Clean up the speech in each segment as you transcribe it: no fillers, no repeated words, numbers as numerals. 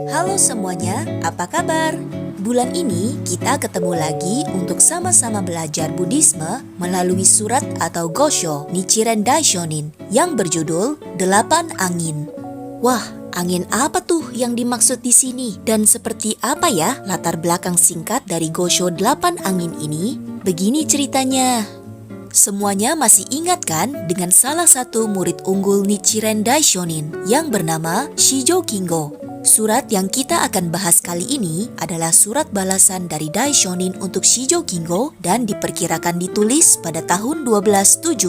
Halo semuanya, apa kabar? Bulan ini kita ketemu lagi untuk sama-sama belajar Buddhisme melalui surat atau Gosho Nichiren Daishonin yang berjudul 8 Angin. Wah, angin apa tuh yang dimaksud di sini? Dan seperti apa ya latar belakang singkat dari Gosho 8 Angin ini? Begini ceritanya. Semuanya masih ingat kan dengan salah satu murid unggul Nichiren Daishonin yang bernama Shijo Kingo. Surat yang kita akan bahas kali ini adalah surat balasan dari Daishonin untuk Shijo Kingo dan diperkirakan ditulis pada tahun 1277.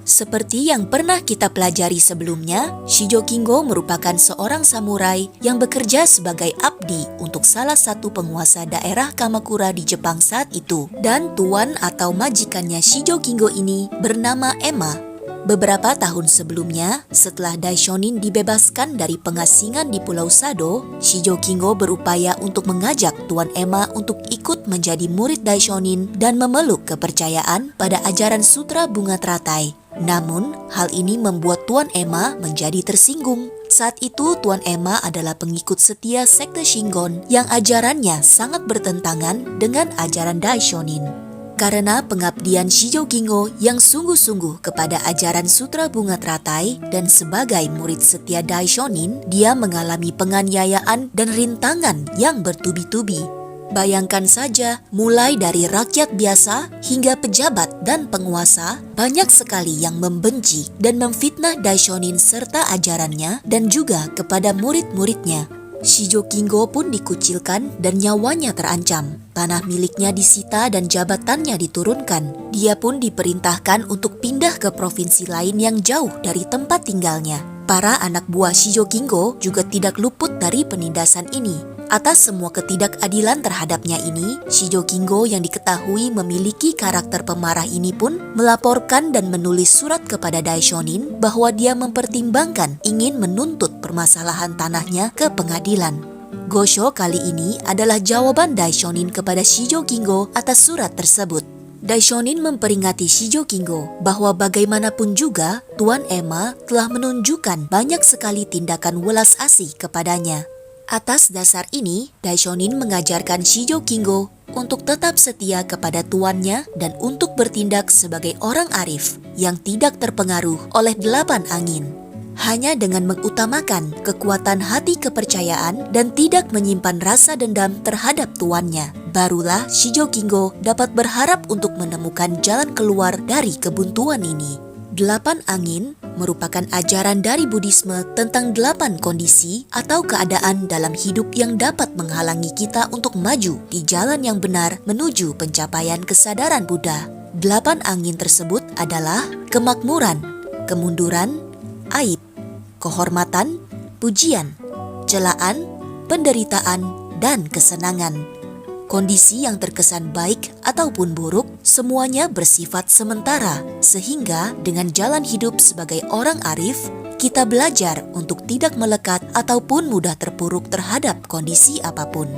Seperti yang pernah kita pelajari sebelumnya, Shijo Kingo merupakan seorang samurai yang bekerja sebagai abdi untuk salah satu penguasa daerah Kamakura di Jepang saat itu. Dan tuan atau majikannya Shijo Kingo ini bernama Emma. Beberapa tahun sebelumnya, setelah Daishonin dibebaskan dari pengasingan di Pulau Sado, Shijo Kingo berupaya untuk mengajak Tuan Emma untuk ikut menjadi murid Daishonin dan memeluk kepercayaan pada ajaran Sutra Bunga Teratai. Namun, hal ini membuat Tuan Emma menjadi tersinggung. Saat itu, Tuan Emma adalah pengikut setia sekte Shingon yang ajarannya sangat bertentangan dengan ajaran Daishonin. Karena pengabdian Shijo Kingo yang sungguh-sungguh kepada ajaran Sutra Bunga Teratai dan sebagai murid setia Daishonin, dia mengalami penganiayaan dan rintangan yang bertubi-tubi. Bayangkan saja, mulai dari rakyat biasa hingga pejabat dan penguasa, banyak sekali yang membenci dan memfitnah Daishonin serta ajarannya dan juga kepada murid-muridnya. Shijo Kingo pun dikucilkan dan nyawanya terancam. Tanah miliknya disita dan jabatannya diturunkan. Dia pun diperintahkan untuk pindah ke provinsi lain yang jauh dari tempat tinggalnya. Para anak buah Shijo Kingo juga tidak luput dari penindasan ini. Atas semua ketidakadilan terhadapnya ini, Shijo Kingo yang diketahui memiliki karakter pemarah ini pun melaporkan dan menulis surat kepada Daishonin bahwa dia mempertimbangkan ingin menuntut permasalahan tanahnya ke pengadilan. Gosho kali ini adalah jawaban Daishonin kepada Shijo Kingo atas surat tersebut. Daishonin memperingati Shijo Kingo bahwa bagaimanapun juga Tuan Emma telah menunjukkan banyak sekali tindakan welas asih kepadanya. Atas dasar ini, Daishonin mengajarkan Shijo Kingo untuk tetap setia kepada tuannya dan untuk bertindak sebagai orang arif yang tidak terpengaruh oleh 8 angin. Hanya dengan mengutamakan kekuatan hati kepercayaan dan tidak menyimpan rasa dendam terhadap tuannya, barulah Shijo Kingo dapat berharap untuk menemukan jalan keluar dari kebuntuan ini. 8 angin merupakan ajaran dari Buddhisme tentang 8 kondisi atau keadaan dalam hidup yang dapat menghalangi kita untuk maju di jalan yang benar menuju pencapaian kesadaran Buddha. 8 angin tersebut adalah kemakmuran, kemunduran, aib, kehormatan, pujian, celaan, penderitaan, dan kesenangan. Kondisi yang terkesan baik ataupun buruk semuanya bersifat sementara, sehingga dengan jalan hidup sebagai orang arif, kita belajar untuk tidak melekat ataupun mudah terpuruk terhadap kondisi apapun.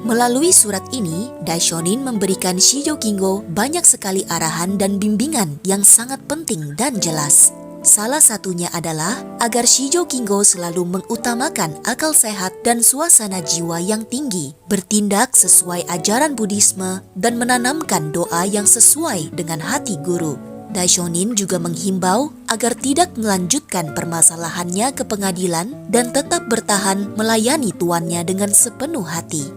Melalui surat ini, Daishonin memberikan Shijo Kingo banyak sekali arahan dan bimbingan yang sangat penting dan jelas. Salah satunya adalah agar Shijo Kingo selalu mengutamakan akal sehat dan suasana jiwa yang tinggi, bertindak sesuai ajaran Buddhisme, dan menanamkan doa yang sesuai dengan hati guru. Daishonin juga menghimbau agar tidak melanjutkan permasalahannya ke pengadilan dan tetap bertahan melayani tuannya dengan sepenuh hati.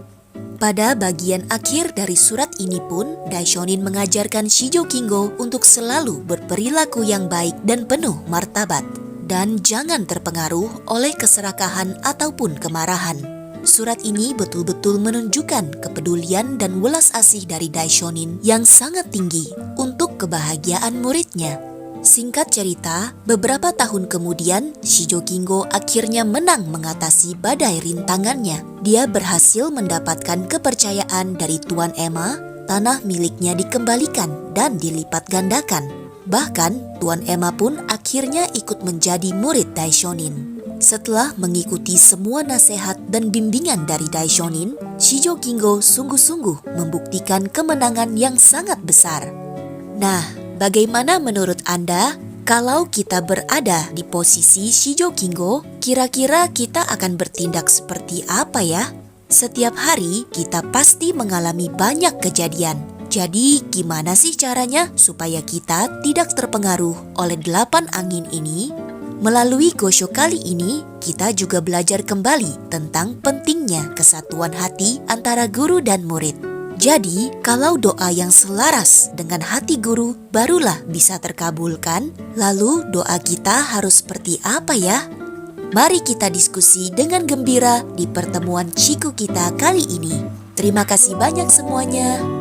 Pada bagian akhir dari surat ini pun, Daishonin mengajarkan Shijo Kingo untuk selalu berperilaku yang baik dan penuh martabat, dan jangan terpengaruh oleh keserakahan ataupun kemarahan. Surat ini betul-betul menunjukkan kepedulian dan welas asih dari Daishonin yang sangat tinggi untuk kebahagiaan muridnya. Singkat cerita, beberapa tahun kemudian, Shijo Kingo akhirnya menang mengatasi badai rintangannya. Dia berhasil mendapatkan kepercayaan dari Tuan Emma, tanah miliknya dikembalikan dan dilipat gandakan. Bahkan, Tuan Emma pun akhirnya ikut menjadi murid Daishonin. Setelah mengikuti semua nasihat dan bimbingan dari Daishonin, Shijo Kingo sungguh-sungguh membuktikan kemenangan yang sangat besar. Nah, bagaimana menurut Anda? Kalau kita berada di posisi Shijo Kingo, kira-kira kita akan bertindak seperti apa ya? Setiap hari kita pasti mengalami banyak kejadian. Jadi gimana sih caranya supaya kita tidak terpengaruh oleh 8 angin ini? Melalui Gosho kali ini, kita juga belajar kembali tentang pentingnya kesatuan hati antara guru dan murid. Jadi, kalau doa yang selaras dengan hati guru barulah bisa terkabulkan, lalu doa kita harus seperti apa ya? Mari kita diskusi dengan gembira di pertemuan Chiku kita kali ini. Terima kasih banyak semuanya.